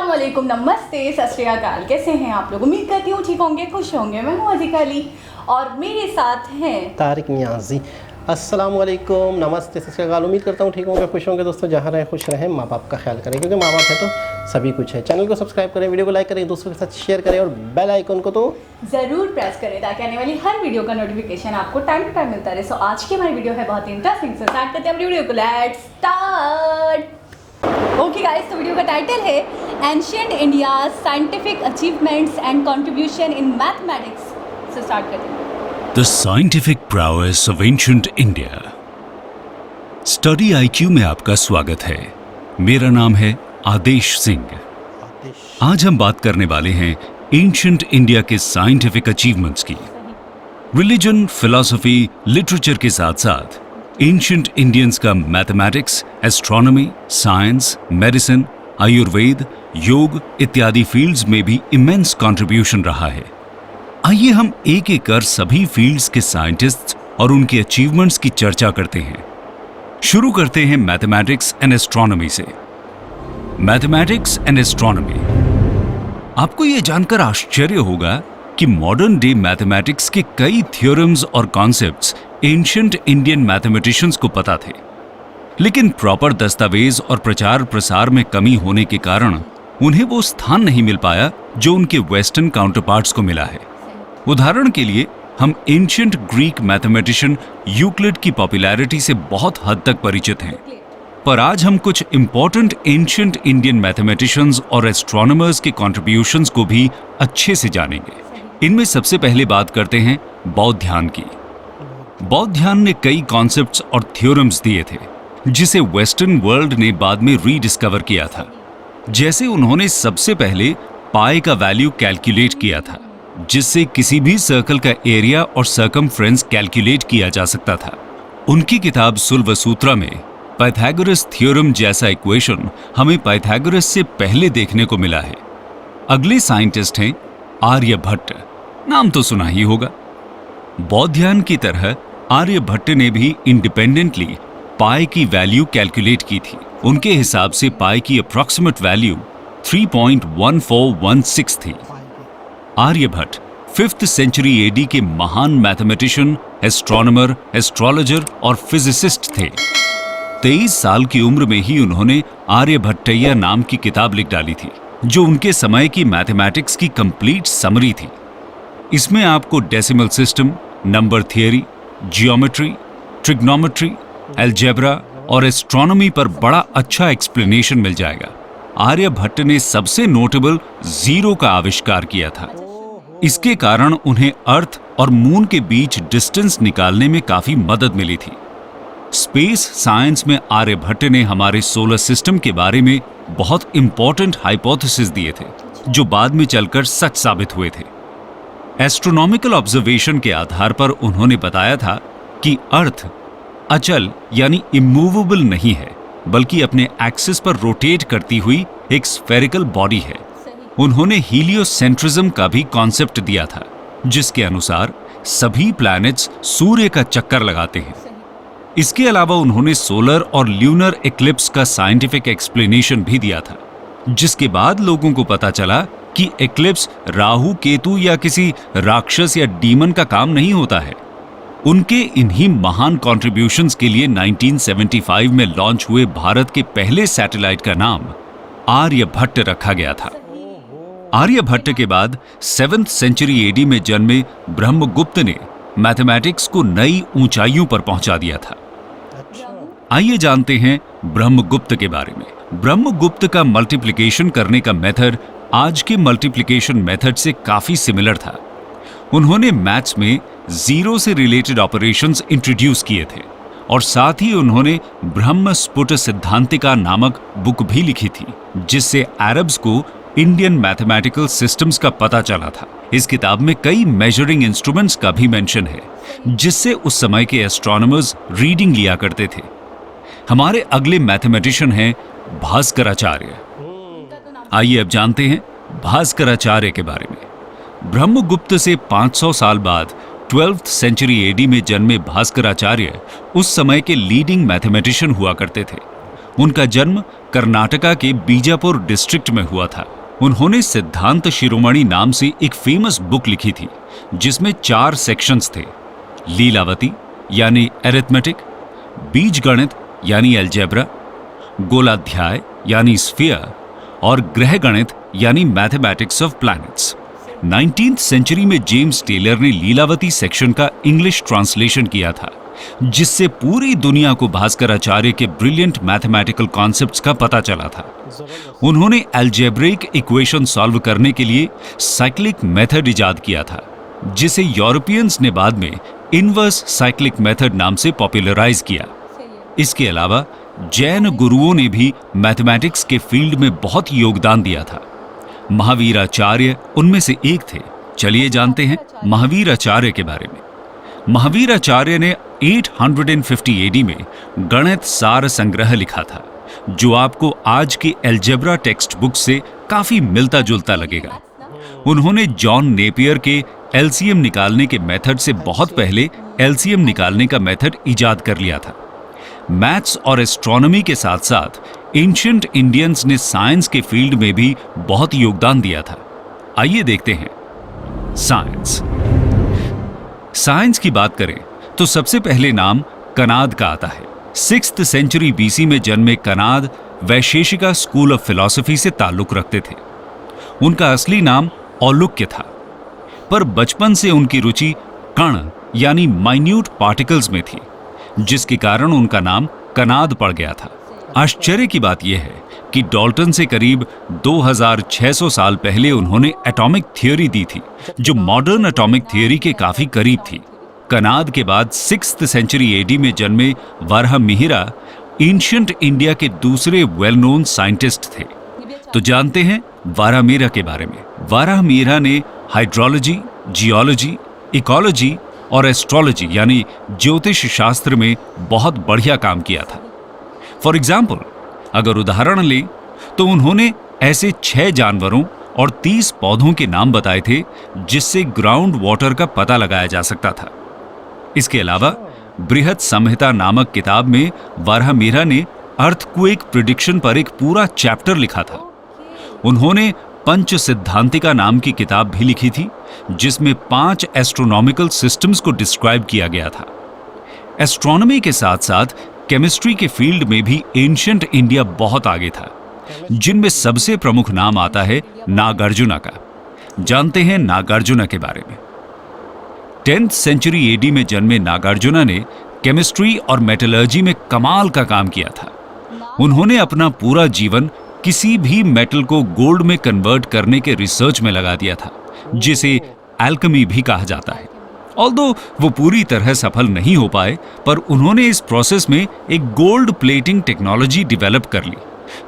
अस्सलामुअलैकुम, नमस्ते, सत श्री अकाल। कैसे हैं आप लोग? उम्मीद करती हूँ ठीक होंगे, खुश होंगे। मैं हूँ अज़ीज़ा अली और मेरे साथ हैं तारिक नियाज़ी। अस्सलामुअलैकुम, नमस्ते, सत श्री अकाल। उम्मीद करता हूँ ठीक होंगे, खुश होंगे। दोस्तों जहाँ रहें खुश रहें, माँ बाप का ख्याल करें, क्योंकि माँ बाप है तो सभी कुछ है। चैनल को सब्सक्राइब करें, वीडियो को लाइक करें, दोस्तों के साथ शेयर करें और बेल आइकन को तो ज़रूर प्रेस करें ताकि आने वाली हर वीडियो का नोटिफिकेशन आपको टाइम टू टाइम मिलता रहे। सो आज की हमारी वीडियो है बहुत इंटरेस्टिंग। से स्टार्ट करते हैं अपनी वीडियो को। Let's start. ओके गाइस, तो वीडियो का टाइटल है ancient India scientific achievements and contribution in mathematics. से स्टार्ट करते हैं। The scientific prowess of ancient India. Study IQ में आपका स्वागत है। मेरा नाम है आदेश सिंह। आज हम बात करने वाले हैं एंशिएंट इंडिया के साइंटिफिक अचीवमेंट्स की। रिलीजन, फिलॉसफी, लिटरेचर के साथ साथ एंशिएंट इंडियंस का mathematics, astronomy, science, medicine, Ayurveda, योग इत्यादि फील्ड्स में भी इमेंस कंट्रीब्यूशन रहा है। आइए हम एक एक कर सभी फील्ड्स के साइंटिस्ट्स और उनके अचीवमेंट्स की चर्चा करते हैं। शुरू करते हैं मैथमेटिक्स एंड एस्ट्रोनॉमी से। Mathematics and astronomy. आपको यह जानकर आश्चर्य होगा कि मॉडर्न डे मैथमेटिक्स के कई थ्योरम्स और कॉन्सेप्ट्स एंशिएंट इंडियन मैथमेटिशियंस को पता थे, लेकिन प्रॉपर दस्तावेज और प्रचार प्रसार में कमी होने के कारण उन्हें वो स्थान नहीं मिल पाया जो उनके वेस्टर्न काउंटरपार्ट्स को मिला है। उदाहरण के लिए हम एंशिएंट ग्रीक मैथमेटिशियन यूक्लिड की पॉपुलैरिटी से बहुत हद तक परिचित हैं, पर आज हम कुछ इंपॉर्टेंट एंशिएंट इंडियन मैथमेटिशियंस और एस्ट्रोनॉमर्स के कॉन्ट्रीब्यूशंस को भी अच्छे से जानेंगे। इनमें सबसे पहले बात करते हैं बौद्ध ध्यान की। बौद्ध ध्यान ने कई कॉन्सेप्ट्स और थ्योरम्स दिए थे जिसे वेस्टर्न वर्ल्ड ने बाद में रीडिस्कवर किया था। जैसे उन्होंने सबसे पहले पाई का वैल्यू कैलकुलेट किया था, जिससे किसी भी सर्कल का एरिया और सर्कमफ्रेंस कैलकुलेट किया जा सकता था। उनकी किताब सुल्वसूत्रा में पाइथागोरस थ्योरम जैसा इक्वेशन हमें पाइथागोरस से पहले देखने को मिला है। अगले साइंटिस्ट हैं आर्यभट्ट। नाम तो सुना ही होगा। बौद्ध ध्यान की तरह आर्यभट्ट ने भी इंडिपेंडेंटली पाई की वैल्यू कैलकुलेट की थी। उनके हिसाब से पाई की अप्रॉक्सिमेट वैल्यू 3.1416 थी। आर्यभट्ट 5th सेंचुरी AD के महान मैथमेटिशियन, एस्ट्रोनॉमर, एस्ट्रोलॉजर और फिजिसिस्ट थे। 23 साल की उम्र में ही उन्होंने आर्यभट्टय्या नाम की किताब लिख डाली थी, जो उनके समय की मैथमेटिक्स की कंप्लीट समरी थी। इसमें आपको decimal system, number theory, geometry, trigonometry, algebra और एस्ट्रोनॉमी पर बड़ा अच्छा एक्सप्लेनेशन मिल जाएगा। आर्यभट्ट ने सबसे नोटेबल जीरो का आविष्कार किया था। इसके कारण उन्हें अर्थ और मून के बीच डिस्टेंस निकालने में काफी मदद मिली थी। स्पेस साइंस में आर्यभट्ट ने हमारे सोलर सिस्टम के बारे में बहुत इंपॉर्टेंट हाइपोथेसिस दिए थे, जो बाद में चलकर सच साबित हुए थे। एस्ट्रोनॉमिकल ऑब्जर्वेशन के आधार पर उन्होंने बताया था कि अर्थ अचल यानी इमूवेबल नहीं है, बल्कि अपने एक्सिस पर रोटेट करती हुई एक स्फेरिकल बॉडी है। उन्होंने हीलियोसेंट्रिज्म का भी कॉन्सेप्ट दिया था, जिसके अनुसार सभी प्लैनेट्स सूर्य का चक्कर लगाते हैं। इसके अलावा उन्होंने सोलर और ल्यूनर एक्लिप्स का साइंटिफिक एक्सप्लेनेशन भी दिया था, जिसके बाद लोगों को पता चला कि एक्लिप्स राहु केतु या किसी राक्षस या डीमन का काम नहीं होता है। उनके इन्हीं महान कॉन्ट्रीब्यूशंस के लिए 1975 में लॉन्च हुए भारत के पहले सैटेलाइट का नाम आर्यभट्ट रखा गया था। आर्यभट्ट के बाद 7th सेंचुरी AD में जन्मे ब्रह्मगुप्त ने मैथमेटिक्स को नई ऊंचाइयों पर पहुंचा दिया था। आइए जानते हैं ब्रह्मगुप्त के बारे में। ब्रह्मगुप्त का मल्टीप्लिकेशन करने का मेथड आज के मल्टीप्लिकेशन मेथड से काफी सिमिलर था। उन्होंने मैथ्स में जीरो से रिलेटेड ऑपरेशंस इंट्रोड्यूस किए थे और साथ ही उन्होंने ब्रह्म स्फुट सिद्धांतिका नामक बुक भी लिखी थी, जिससे अरब्स को इंडियन मैथमेटिकल सिस्टम्स का पता चला था। इस किताब में कई मेजरिंग इंस्ट्रूमेंट्स का भी मेंशन है, जिससे उस समय के एस्ट्रोनॉमर्स रीडिंग लिया करते थे। हमारे अगले मैथमेटिशियन हैं भास्कराचार्य। आइए अब जानते हैं भास्कराचार्य के बारे में। ब्रह्मगुप्त से 500 साल बाद 12th सेंचुरी AD में जन्मे भास्कराचार्य उस समय के लीडिंग मैथमेटिशियन हुआ करते थे। उनका जन्म कर्नाटका के बीजापुर डिस्ट्रिक्ट में हुआ था। उन्होंने सिद्धांत शिरोमणि नाम से एक फेमस बुक लिखी थी जिसमें 4 सेक्शंस थे। लीलावती यानी एरिथमेटिक, बीजगणित यानी अलजेब्रा, गोलाध्याय यानी स्फीयर और ग्रह गणित यानी mathematics of planets. 19th century में जेम्स टेलर ने लीलावती सेक्शन का इंग्लिश ट्रांसलेशन किया था, जिससे पूरी दुनिया को भास्कराचार्य के ब्रिलियंट मैथमेटिकल कॉन्सेप्ट्स का पता चला था। उन्होंने अलजेब्रिक इक्वेशन सॉल्व करने के लिए साइक्लिक मेथड इजाद किया था, जिसे यूरोपियंस ने बाद में इनवर्स साइक्लिक मेथड नाम से पॉपुलराइज किया। इसके अलावा जैन गुरुओं ने भी मैथमेटिक्स के फील्ड में बहुत योगदान दिया था। महावीराचार्य उनमें से एक थे। चलिए जानते हैं महावीराचार्य के बारे में। महावीराचार्य ने 850 AD में गणित सार संग्रह लिखा था, जो आपको आज के अलजेब्रा टेक्स्ट बुक से काफी मिलता जुलता लगेगा। उन्होंने जॉन नेपियर के एलसीएम निकालने के मेथड से बहुत पहले एलसीएम निकालने का मेथड इजाद कर लिया था। मैथ्स और एस्ट्रोनॉमी के साथ साथ एंशिएंट इंडियंस ने साइंस के फील्ड में भी बहुत योगदान दिया था। आइए देखते हैं साइंस। साइंस की बात करें तो सबसे पहले नाम कनाद का आता है। 6th सेंचुरी BC में जन्मे Kanad Vaisheshika school of philosophy से ताल्लुक रखते थे। उनका असली नाम औलुक्य था, पर बचपन से उनकी रुचि कण यानी माइन्यूट पार्टिकल्स में थी, जिसके कारण उनका नाम कनाद पड़ गया था। आश्चर्य की बात यह है कि डाल्टन से करीब 2600 साल पहले उन्होंने एटॉमिक थ्योरी दी थी, जो मॉडर्न एटॉमिक थ्योरी के काफी करीब थी। कनाद के बाद 6th सेंचुरी AD में जन्मे वराहमिहिर एंशिएंट इंडिया के दूसरे वेल नोन साइंटिस्ट थे। तो जानते हैं वराहमिहिर के बारे में। वराहमिहिर ने हाइड्रोलॉजी, जियोलॉजी, इकोलॉजी और एस्ट्रोलॉजी यानी ज्योतिष शास्त्र में बहुत बढ़िया काम किया था। फॉर एग्जाम्पल, अगर उदाहरण लें तो उन्होंने ऐसे 6 जानवरों और 30 पौधों के नाम बताए थे जिससे ग्राउंड वाटर का पता लगाया जा सकता था। इसके अलावा बृहत संहिता नामक किताब में वराहमिहिर ने अर्थक्वेक प्रिडिक्शन पर एक पूरा चैप्टर लिखा था। उन्होंने पंच सिद्धांतिका नाम की किताब भी लिखी थी, जिसमें 5 एस्ट्रोनॉमिकल सिस्टम्स को डिस्क्राइब किया गया था। एस्ट्रोनॉमी के साथ साथ केमिस्ट्री के फील्ड में भी एंशिएंट इंडिया बहुत आगे था, जिनमें सबसे प्रमुख नाम आता है नागार्जुना का। जानते हैं नागार्जुना के बारे में। 10th सेंचुरी AD में जन्मे नागार्जुना ने केमिस्ट्री और मेटलर्जी में कमाल का काम किया था। उन्होंने अपना पूरा जीवन किसी भी मेटल को गोल्ड में कन्वर्ट करने के रिसर्च में लगा दिया था, जिसे एल्केमी भी कहा जाता है। ऑल्दो वो पूरी तरह सफल नहीं हो पाए, पर उन्होंने इस प्रोसेस में एक गोल्ड प्लेटिंग टेक्नोलॉजी डेवलप कर ली,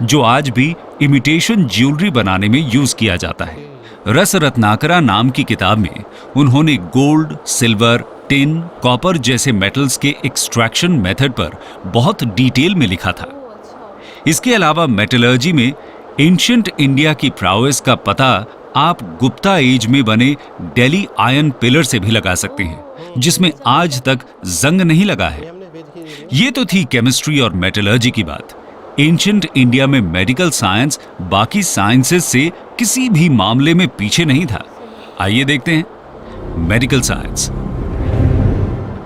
जो आज भी इमिटेशन ज्वेलरी बनाने में यूज किया जाता है। रस रत्नाकरा नाम की किताब में उन्होंने गोल्ड, सिल्वर, टिन, कॉपर जैसे मेटल्स के एक्सट्रैक्शन मेथड पर बहुत डिटेल में लिखा था। इसके अलावा मेटलर्जी में एंशिएंट इंडिया की प्रोग्रेस का पता आप गुप्ता एज में बने दिल्ली आयरन पिलर से भी लगा सकते हैं, जिसमें आज तक जंग नहीं लगा है। ये तो थी केमिस्ट्री और मेटलर्जी की बात। एंशिएंट इंडिया में मेडिकल साइंस बाकी साइंसेस से किसी भी मामले में पीछे नहीं था। आइए देखते हैं मेडिकल साइंस।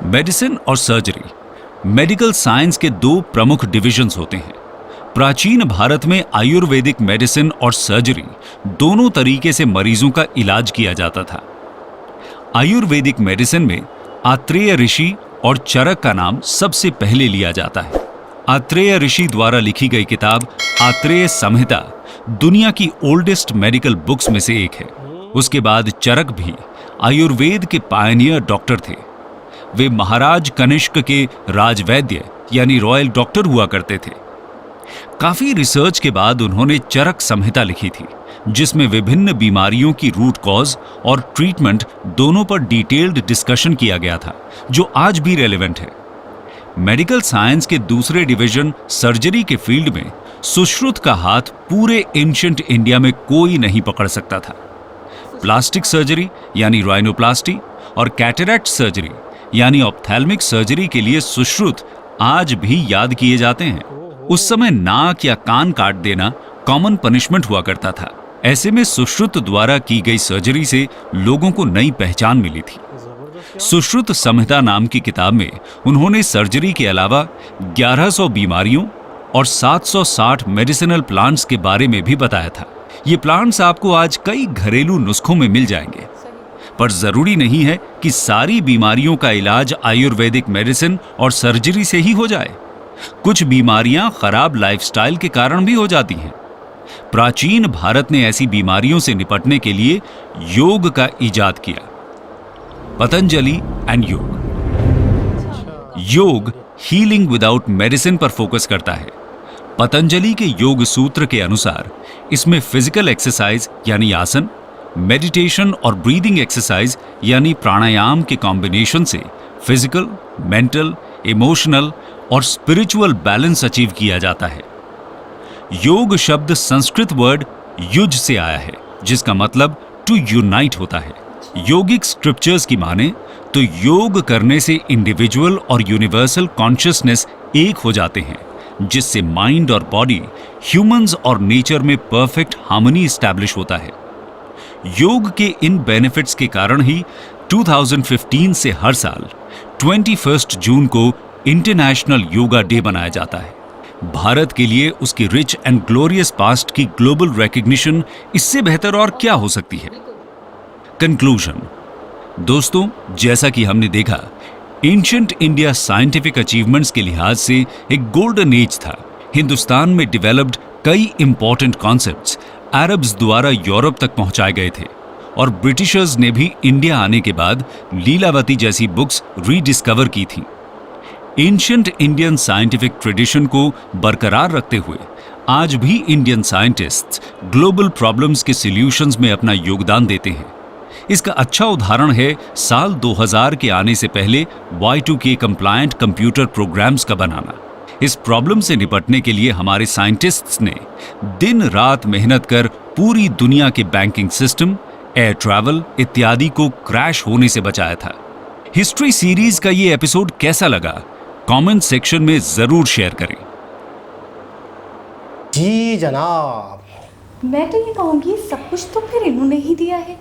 मेडिसिन और सर्जरी। मेडिकल साइंस के 2 प्रमुख डिविजन्स होते हैं। प्राचीन भारत में आयुर्वेदिक मेडिसिन और सर्जरी दोनों तरीके से मरीजों का इलाज किया जाता था। आयुर्वेदिक मेडिसिन में आत्रेय ऋषि और चरक का नाम सबसे पहले लिया जाता है। आत्रेय ऋषि द्वारा लिखी गई किताब आत्रेय संहिता दुनिया की ओल्डेस्ट मेडिकल बुक्स में से एक है। उसके बाद चरक भी आयुर्वेद के पायनियर डॉक्टर थे। वे महाराज कनिष्क के राजवैद्य यानी रॉयल डॉक्टर हुआ करते थे। काफी रिसर्च के बाद उन्होंने चरक संहिता लिखी थी, जिसमें विभिन्न बीमारियों की रूट कॉज और ट्रीटमेंट दोनों पर डिटेल्ड डिस्कशन किया गया था, जो आज भी रेलेवेंट है। मेडिकल साइंस के दूसरे डिवीजन सर्जरी के फील्ड में सुश्रुत का हाथ पूरे एंशिएंट इंडिया में कोई नहीं पकड़ सकता था। प्लास्टिक सर्जरी यानी राइनोप्लास्टी और कैटरैक्ट सर्जरी यानी ऑप्थेल्मिक सर्जरी के लिए सुश्रुत आज भी याद किए जाते हैं। उस समय नाक या कान काट देना कॉमन पनिशमेंट हुआ करता था। ऐसे में सुश्रुत द्वारा की गई सर्जरी से लोगों को नई पहचान मिली थी। सुश्रुत संहिता नाम की किताब में उन्होंने सर्जरी के अलावा 1100 बीमारियों और 760 मेडिसिनल प्लांट्स के बारे में भी बताया था। ये प्लांट्स आपको आज कई घरेलू नुस्खों में मिल जाएंगे, पर जरूरी नहीं है कि सारी बीमारियों का इलाज आयुर्वेदिक मेडिसिन और सर्जरी से ही हो जाए। कुछ बीमारियां खराब लाइफस्टाइल के कारण भी हो जाती हैं। प्राचीन भारत ने ऐसी बीमारियों से निपटने के लिए योग का इजाद किया। पतंजलि एंड योग। योग हीलिंग विदाउट मेडिसिन पर फोकस करता है। पतंजलि के योग सूत्र के अनुसार इसमें फिजिकल एक्सरसाइज यानी आसन, मेडिटेशन और ब्रीदिंग एक्सरसाइज यानी प्राणायाम के कॉम्बिनेशन से फिजिकल, मेंटल, इमोशनल और स्पिरिचुअल बैलेंस अचीव किया जाता है। योग शब्द संस्कृत वर्ड युज से आया है, जिसका मतलब टू यूनाइट होता है। योगिक स्क्रिप्चर्स की माने तो योग करने से इंडिविजुअल और यूनिवर्सल कॉन्शियसनेस एक हो जाते हैं, जिससे माइंड और बॉडी, ह्यूमंस और नेचर में परफेक्ट हार्मनी एस्टैब्लिश होता है। योग के इन बेनिफिट्स के कारण ही 2015 से हर साल 21 जून को इंटरनेशनल योगा डे मनाया जाता है। भारत के लिए उसकी रिच एंड ग्लोरियस पास्ट की ग्लोबल रिकॉग्निशन इससे बेहतर और क्या हो सकती है। कंक्लूजन। दोस्तों, जैसा कि हमने देखा, एंशिएंट इंडिया साइंटिफिक अचीवमेंट्स के लिहाज से एक गोल्डन एज था। हिंदुस्तान में डेवलप्ड कई इंपॉर्टेंट कॉन्सेप्ट्स अरब्स द्वारा यूरोप तक पहुंचाए गए थे और ब्रिटिशर्स ने भी इंडिया आने के बाद लीलावती जैसी बुक्स रीडिस्कवर की थी। एंशिएंट इंडियन साइंटिफिक ट्रेडिशन को बरकरार रखते हुए आज भी इंडियन साइंटिस्ट्स ग्लोबल प्रॉब्लम्स के सॉल्यूशंस में अपना योगदान देते हैं। इसका अच्छा उदाहरण है साल 2000 के आने से पहले Y2K कंप्लायंट कंप्यूटर प्रोग्राम्स का बनाना। इस प्रॉब्लम से निपटने के लिए हमारे साइंटिस्ट्स ने दिन रात मेहनत कर पूरी दुनिया के बैंकिंग सिस्टम, एयर ट्रैवल इत्यादि को क्रैश होने से बचाया था। हिस्ट्री सीरीज का ये एपिसोड कैसा लगा, कमेंट सेक्शन में जरूर शेयर करें। जी जनाब, मैं तो ये कहूँगी सब कुछ तो फिर इन्होंने ही दिया है,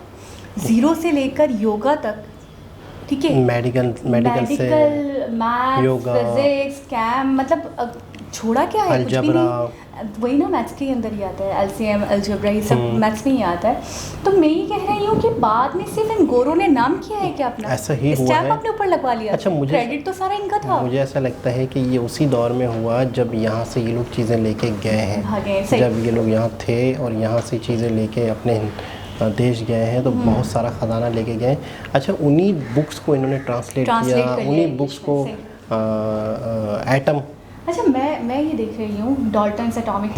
जीरो से लेकर योगा तक। ठीक है, मेडिकल से मैथ्स, योगा, फिजिक्स, कैम, मतलब छोड़ा क्या है, कुछ भी अलजेब्रा, नहीं। वही ना, मैथ्स के अंदर ही आता है, एलसीएम, अलजेब्रा, ये सब मैथ्स में ही आता है। तो मैं ये कह रही हूँ कि बाद में सिर्फ इन गोरों ने नाम किया है क्या अपना, ऐसा ही हुआ स्टैम्प है। अपने ऊपर लगवा लिया। अच्छा, क्रेडिट तो सारा इनका था। मुझे ऐसा लगता है कि ये उसी दौर में हुआ जब यहाँ से ये लोग चीज़ें लेके गए हैं, भागे, सही। जब ये लोग यहाँ थे और यहाँ से चीज़ें लेके अपने देश गए हैं, तो बहुत सारा खजाना लेके गए। अच्छा, उन्हीं बुक्स को इन्होंने ट्रांसलेट किया, उन्हीं बुक्स को एटम। अच्छा, मैं ये देख रही हूँ डाल्टन्स एटॉमिक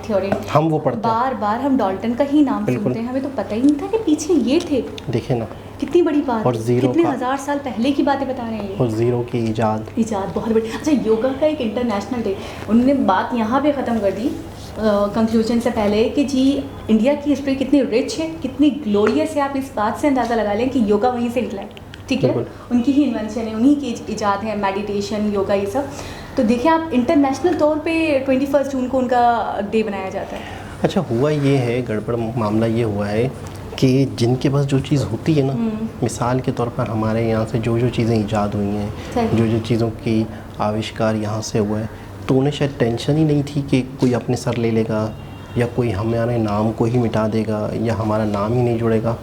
थ्योरी, हम वो पढ़ते हैं, बार बार हम डाल्टन का ही नाम सुनते हैं, हमें तो पता ही नहीं था कि पीछे ये थे। देखे ना, कितनी बड़ी बात, और जीरो कितने का, हजार साल पहले की बातें बता रहे हैं ये। और जीरो की इजाद बहुत बड़ी। अच्छा, योगा का एक इंटरनेशनल डे, उन्होंने बात यहाँ पे ख़त्म कर दी कंक्लूजन से पहले कि जी इंडिया की हिस्ट्री कितनी रिच है, कितनी ग्लोरियस है। आप इस बात से अंदाज़ा लगा लें कि योगा वहीं से निकला है। ठीक है, उनकी ही इन्वेंशन है, उन्हीं की इजाद है, मेडिटेशन, योगा, ये सब। तो देखिए आप, इंटरनेशनल तौर पे 21 जून को उनका डे बनाया जाता है। अच्छा, हुआ ये है, गड़बड़ मामला ये हुआ है कि जिनके पास जो चीज़ होती है ना, मिसाल के तौर पर हमारे यहाँ से जो चीज़ें ईजाद हुई हैं, जो चीज़ों की आविष्कार यहाँ से हुआ है, तो उन्हें शायद टेंशन ही नहीं थी कि कोई अपने सर ले लेगा या कोई हमारे नाम को ही मिटा देगा या हमारा नाम ही नहीं जुड़ेगा।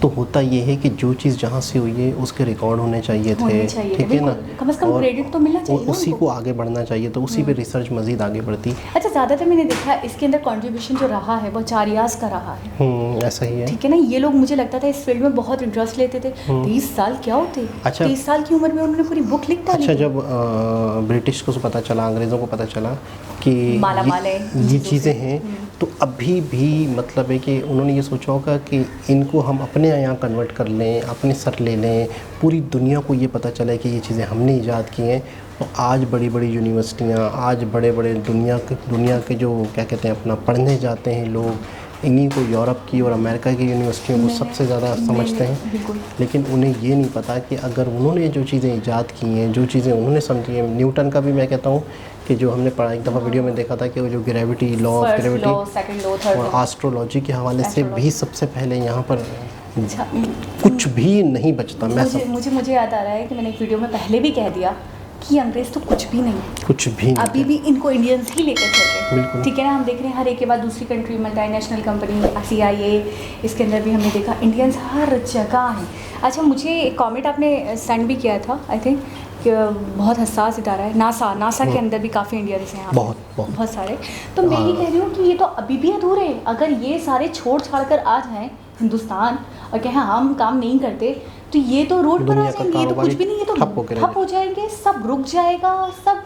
तो होता ये है कि जो चीज़ जहाँ से हुई है उसके रिकॉर्ड होने चाहिए थे, ठीक है ना, कम से कम क्रेडिट तो मिलना चाहिए, उसी को आगे बढ़ना चाहिए, तो उसी पे रिसर्च मजीद आगे बढ़ती। अच्छा, ज़्यादातर मैंने देखा इसके अंदर कंट्रीब्यूशन जो रहा है वो चारियाज का रहा है। ऐसा ही है, ठीक है ना। ये लोग, मुझे लगता था इस फील्ड में बहुत इंटरेस्ट लेते थे। 30 साल क्या होते। अच्छा, 30 साल की उम्र में उन्होंने पूरी बुक लिख डाली। अच्छा, जब ब्रिटिश को पता चला, अंग्रेज़ों को पता चला कि ये चीज़ें हैं, तो अभी भी मतलब है कि उन्होंने ये सोचा होगा कि इनको हम अपने यहाँ कन्वर्ट कर लें, अपने सर ले लें, पूरी दुनिया को ये पता चले कि ये चीज़ें हमने ईजाद की हैं। तो आज बड़ी बड़ी यूनिवर्सिटियाँ, आज बड़े बड़े दुनिया के जो क्या कहते हैं अपना पढ़ने जाते हैं लोग, इन्हीं को यूरोप की और अमेरिका की यूनिवर्सिटियों को सबसे ज़्यादा समझते हैं। लेकिन उन्हें ये नहीं पता कि अगर उन्होंने जो चीज़ें ईजाद की हैं, जो चीज़ें उन्होंने समझी हैं, न्यूटन का भी मैं कहता हूँ कि जो हमने पढ़ा एक दफ़ा वीडियो में देखा था कि वो जो gravity, law of gravity second law, third और लॉ। एस्ट्रोलॉजी के हवाले से भी सबसे पहले यहाँ पर अच्छा, कुछ भी नहीं बचता। मैं मुझे याद आ रहा है कि मैंने एक वीडियो में पहले भी कह दिया कि अंग्रेज तो कुछ भी नहीं है, कुछ भी नहीं, अभी भी इनको इंडियंस ही लेकर चल रहे हैं। बिल्कुल। ठीक है ना, हम देख रहे हैं हर एक के बाद दूसरी कंट्री, मल्टीनेशनल कंपनी, CIA, इसके अंदर भी हमने देखा इंडियंस हर जगह हैं। अच्छा, मुझे एक कमेंट आपने सेंड भी किया था, आई थिंक कि बहुत हसास इदारा है नासा के अंदर भी काफ़ी इंडियंस हैं, बहुत सारे। तो मैं ये कह रही हूँ कि ये तो अभी भी अधूरे हैं। अगर ये सारे छोड़ छाड़ कर आ जाएँ हिंदुस्तान और कहें हम काम नहीं करते, तो ये तो रोड पर आ जाएंगे, ये तो कुछ भी नहीं, ये तो ठप हो जाएंगे, सब रुक जाएगा, सब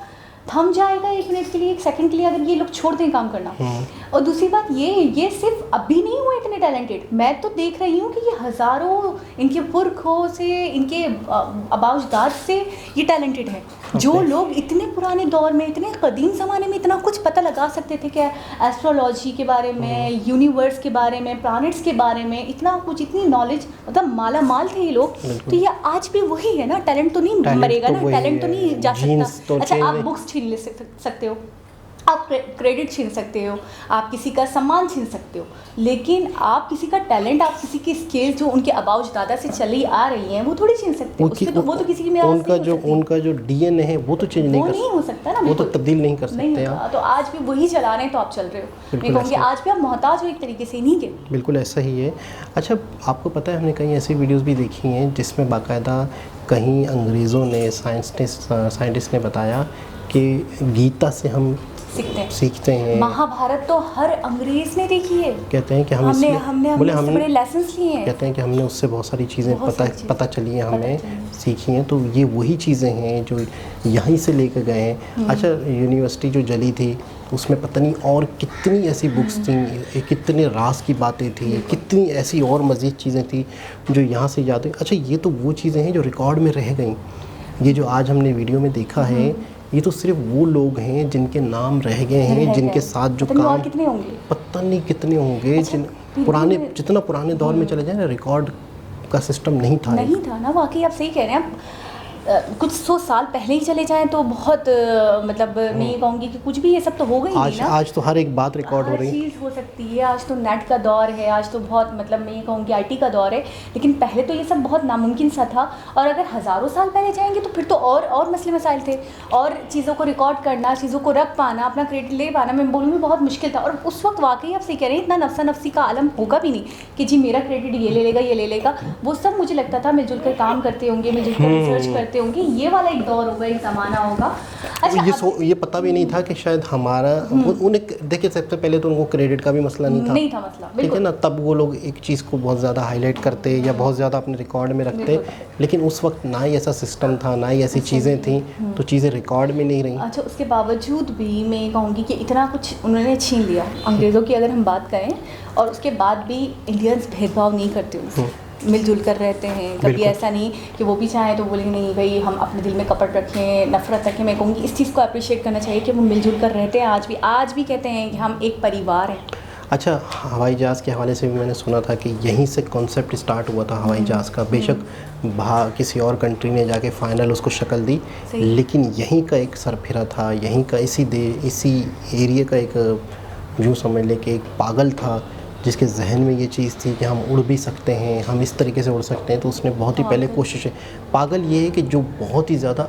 थम जाएगा एक मिनट के लिए, एक सेकंड के लिए, अगर ये लोग छोड़ दें काम करना। और दूसरी बात ये सिर्फ अभी नहीं हुए इतने टैलेंटेड, मैं तो देख रही हूँ कि ये हज़ारों इनके पुरखों से, इनके आबाजदाद से ये टैलेंटेड है। जो लोग इतने पुराने दौर में, इतने कदीम ज़माने में इतना कुछ पता लगा सकते थे, क्या एस्ट्रोलॉजी के बारे में, यूनिवर्स के बारे में, प्लैनेट्स के बारे में, इतना कुछ, इतनी नॉलेज, मतलब माला माल थे ये लोग। तो ये आज भी वही है ना, टैलेंट तो नहीं मरेगा ना, टैलेंट तो नहीं जा सकता। अच्छा, आप बुक्स छीन ले सकते हो, आप क्रेडिट छीन सकते हो, आप किसी का सम्मान छीन सकते हो, लेकिन आप किसी का टैलेंट, आप किसी की स्किल जो उनके अबाउज दादा से चली आ रही हैं, वो थोड़ी छीन सकते हो। वो तो किसी की मेरा उनका जो DNA है वो तो चेंज नहीं हो सकता ना, वो तो तब्दील नहीं कर सकते आप। तो आज भी वही चला रहे हैं, तो आप चल रहे हो। मैं कहूँगी आज भी आप मोहताज हो एक तरीके से इन्हीं के। बिल्कुल ऐसा ही है। अच्छा, आपको पता है हमने कई ऐसी वीडियोज़ भी देखी हैं जिसमें बाकायदा कहीं अंग्रेज़ों ने, साइंटिस्ट ने बताया कि गीता से हम सीखते हैं। महाभारत तो हर अंग्रेज ने देखी है। कहते हैं कि हमने बड़े लेसन्स लिए हैं। कहते हैं कि हमने उससे बहुत सारी चीज़ें पता चली हैं, हमें सीखी हैं। तो ये वही चीज़ें हैं जो यहीं से लेकर गए हैं। अच्छा, यूनिवर्सिटी जो जली थी उसमें पता नहीं और कितनी ऐसी बुक्स थी, कितने राज की बातें थी, कितनी ऐसी और मज़ीद चीज़ें थी जो यहाँ से याद हुई। अच्छा, ये तो वो चीज़ें हैं जो रिकॉर्ड में रह गई। ये जो आज हमने वीडियो में देखा है, ये तो सिर्फ वो लोग हैं जिनके नाम रह गए हैं, जिनके साथ जो काम, कितने होंगे पता नहीं कितने होंगे। जितना पुराने दौर में चले जाए ना, रिकॉर्ड का सिस्टम नहीं था ना। वाकई आप सही कह रहे हैं। कुछ 100 साल पहले ही चले जाएं तो बहुत मतलब मैं ये कहूँगी कि कुछ भी ये सब तो हो गई नहीं ना। आज तो हर एक बात रिकॉर्ड हो रही है, हर चीज़ हो सकती है। आज तो नेट का दौर है, आज तो बहुत मतलब मैं ये कहूँगी IT का दौर है। लेकिन पहले तो ये सब बहुत नामुमकिन सा था। और अगर हज़ारों साल पहले जाएंगे तो फिर तो और मसले मसाइल थे, और चीज़ों को रिकॉर्ड करना, चीज़ों को रख पाना, अपना क्रेडिट ले पाना, मैं बोलूँगी बहुत मुश्किल था। और उस वक्त वाकई आप सही कह रहे हैं, इतना नफसा नफसी का आलम होगा भी नहीं कि जी मेरा क्रेडिट ये ले लेगा। वो सब मुझे लगता था मिलजुल कर काम करते होंगे, मिलजुल कर रिसर्च करते होंगे। ये वाला दौर होगा, एक ज़माना होगा। अच्छा, ये पता भी नहीं था कि शायद हमारा उन्हें देखिए, सबसे पहले तो उनको क्रेडिट का भी मसला नहीं था मसला, ठीक है ना। तब वो लोग एक चीज़ को बहुत ज़्यादा हाईलाइट करते या बहुत ज़्यादा अपने रिकॉर्ड में रखते, लेकिन उस वक्त ना ही ऐसा सिस्टम था, ना ही ऐसी चीज़ें थी, तो चीज़ें रिकॉर्ड में नहीं रही। अच्छा, उसके बावजूद भी मैं कहूँगी कि इतना कुछ उन्होंने छीन लिया अंग्रेज़ों की अगर हम बात करें, और उसके बाद भी इंडियंस भेदभाव नहीं करते उनसे, मिलजुल कर रहते हैं। कभी ऐसा नहीं कि वो भी चाहें तो बोलेंगे नहीं भाई हम अपने दिल में कपट रखें, नफरत रखें। मैं कहूँगी इस चीज़ को अप्रिशिएट करना चाहिए कि वो मिलजुल कर रहते हैं। आज भी कहते हैं कि हम एक परिवार हैं। अच्छा, हवाई जहाज़ के हवाले से भी मैंने सुना था कि यहीं से कॉन्सेप्ट स्टार्ट हुआ था हवाई जहाज़ का। बेशक किसी और कंट्री ने जाके फाइनल उसको शक्ल दी, लेकिन यहीं का एक सरफिरा था, यहीं का इसी एरिया का एक यूँ समझ ले कि एक पागल था जिसके जहन में ये चीज़ थी कि हम उड़ भी सकते हैं, हम इस तरीके से उड़ सकते हैं। तो उसने बहुत ही पहले कोशिशें, पागल ये है कि जो बहुत ही ज़्यादा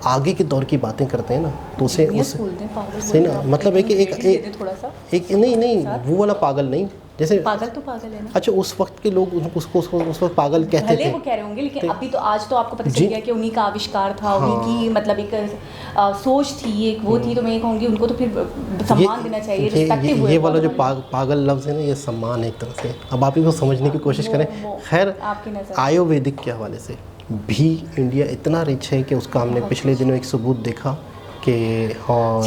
आगे के दौर की बातें करते हैं ना, तो उसे सही ना, मतलब एक नहीं वो वाला पागल नहीं, जैसे पागल तो पागल है ना। अच्छा, उस वक्त के लोग उसको उस वक्त पागल कहते थे, वो कह रहे होंगे, लेकिन अभी तो आज तो आपको पता चल गया कि उन्हीं का आविष्कार था, उन्हीं की मतलब एक सोच थी, एक वो थी। तो मैं कहूँगी उनको तो फिर सम्मान देना चाहिए, रिस्पेक्टिव। ये वाला जो पागल लफ्ज़ है ना, ये सम्मान है एक तरह से। अब आप इसको समझने की कोशिश करें। खैर, आयुर्वेदिक के हवाले से भी इंडिया इतना रिच है कि उसका हमने पिछले दिनों एक सबूत देखा कि हाँ,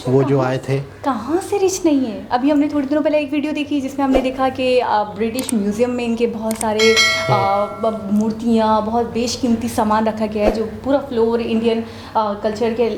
वो जो आए थे कहाँ से रिच नहीं है। अभी हमने थोड़े दिनों पहले एक वीडियो देखी जिसमें हमने देखा कि ब्रिटिश म्यूज़ियम में इनके बहुत सारे मूर्तियाँ, बहुत बेशकीमती सामान रखा गया है, जो पूरा फ्लोर इंडियन कल्चर के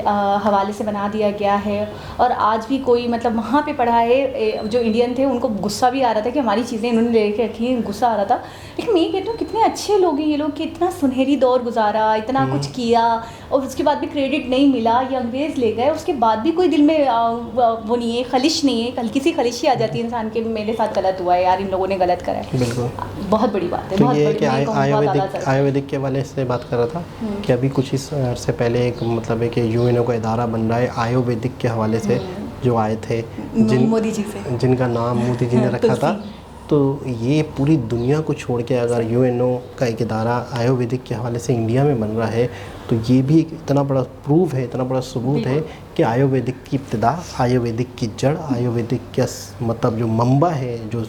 हवाले से बना दिया गया है। और आज भी कोई मतलब वहाँ पे पढ़ा है, जो इंडियन थे उनको गुस्सा भी आ रहा था कि हमारी चीज़ें इन्होंने ले के रखी हैं, गुस्सा आ रहा था। लेकिन मैं ये कहती हूँ कितने अच्छे लोग हैं ये लोग कि इतना सुनहरी दौर गुजारा, इतना कुछ किया, और उसके बाद भी क्रेडिट नहीं मिला, ये अंग्रेज़ ले गए, उसके बाद भी कोई दिल में वो नहीं है, खलिश नहीं है, हल्की सी खलिश ही आ जाती है इंसान के, मेरे साथ गलत हुआ है यार, इन लोगों ने गलत करा है। बिल्कुल, बहुत बड़ी बात है। तो बहुत ये है बड़ी, कि मैं कहूँ बहुत ज़्यादा ज़रूरी। आयुर्वेदिक के हवाले से बात कर रहा था कि अभी कुछ इस से पहले एक मतलब है कि यूएनओ का इदारा बन रहा है आयुर्वेदिक के हवाले से, जो आए थे मोदी जी से, जिनका नाम मोदी जी ने रखा था। तो ये पूरी दुनिया को छोड़ के अगर यूएनओ का एक इदारा आयुर्वेदिक के हवाले से इंडिया में बन रहा है, तो ये भी एक इतना बड़ा प्रूफ है, इतना बड़ा सबूत है कि आयुर्वेदिक की इब्तिदा, आयुर्वेदिक की जड़, आयुर्वेदिक का मतलब जो मंबा है, जो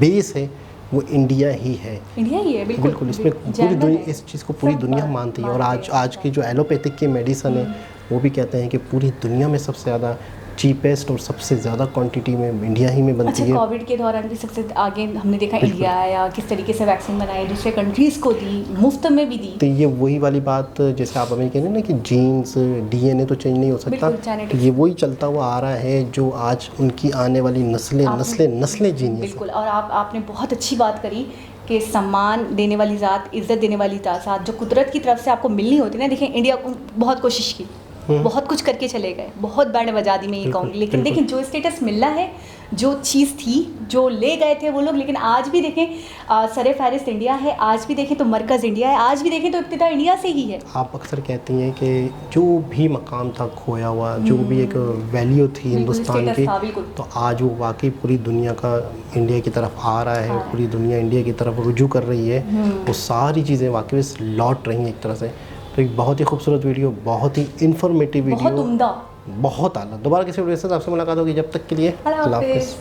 बेस है, वो इंडिया ही है। इंडिया ही है, बिल्कुल। इसमें पूरी दुनिया, इस चीज़ को पूरी दुनिया मानती है। और आज की जो एलोपैथिक की मेडिसिन है, वो भी कहते हैं कि पूरी दुनिया में सबसे ज़्यादा चीपेस्ट और सबसे ज़्यादा क्वांटिटी में इंडिया ही में बनती है। कोविड के दौरान भी सबसे आगे हमने देखा इंडिया आया, किस तरीके से वैक्सीन बनाई, दूसरे कंट्रीज़ को दी, मुफ्त में भी दी। तो ये वही वाली बात जैसे आप अभी कह रहे हैं ना कि जीन्स डीएनए तो चेंज नहीं हो सकता, तो ये वही चलता हुआ आ रहा है जो आज उनकी आने वाली नस्लें जीनी। बिल्कुल। और आपने बहुत अच्छी बात करी कि सम्मान देने वाली ज़ात, इज़्ज़त देने वाली ज़ात जो कुदरत की तरफ से आपको मिलनी होती है ना। देखिए इंडिया को बहुत कोशिश की, बहुत कुछ करके चले गए, बहुत बैंड बजा दी, मैं ये कहूँगी, लेकिन देखिए जो स्टेटस मिलना है, जो चीज़ थी, जो ले गए थे वो लोग, लेकिन आज भी देखें सरे फहरिस्त इंडिया है, आज भी देखें तो मरकज़ इंडिया है, आज भी देखें तो इब्तिदा इंडिया से ही है। आप अक्सर कहती हैं कि जो भी मकाम था खोया हुआ, जो भी एक वैल्यू थी हिंदुस्तान की, तो आज वो वाकई पूरी दुनिया का इंडिया की तरफ आ रहा है, पूरी दुनिया इंडिया की तरफ रुजू कर रही है, वो सारी चीज़ें वाकई लौट रही हैं एक तरह से। तो एक बहुत ही खूबसूरत वीडियो, बहुत ही इंफॉर्मेटिव वीडियो, बहुत उम्दा, बहुत आला। दोबारा किसी वीडियो से आपसे मुलाकात होगी, जब तक के लिए अल्लाह हाफ़िज़।